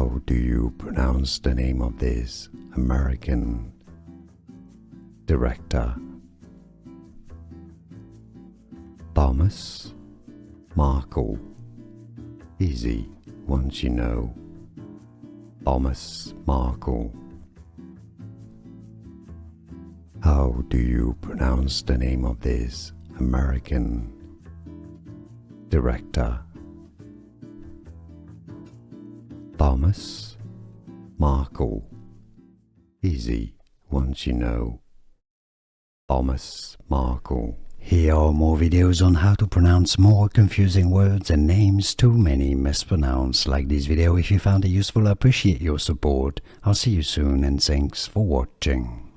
How do you pronounce the name of this American director? Thomas Markle. Easy once you know. Thomas Markle. How do you pronounce the name of this American director? Thomas Markle. Easy once you know. Thomas Markle. Here are more videos on how to pronounce more confusing words and names too many mispronounced. Like this video if you found it useful. I appreciate your support. I'll see you soon and thanks for watching.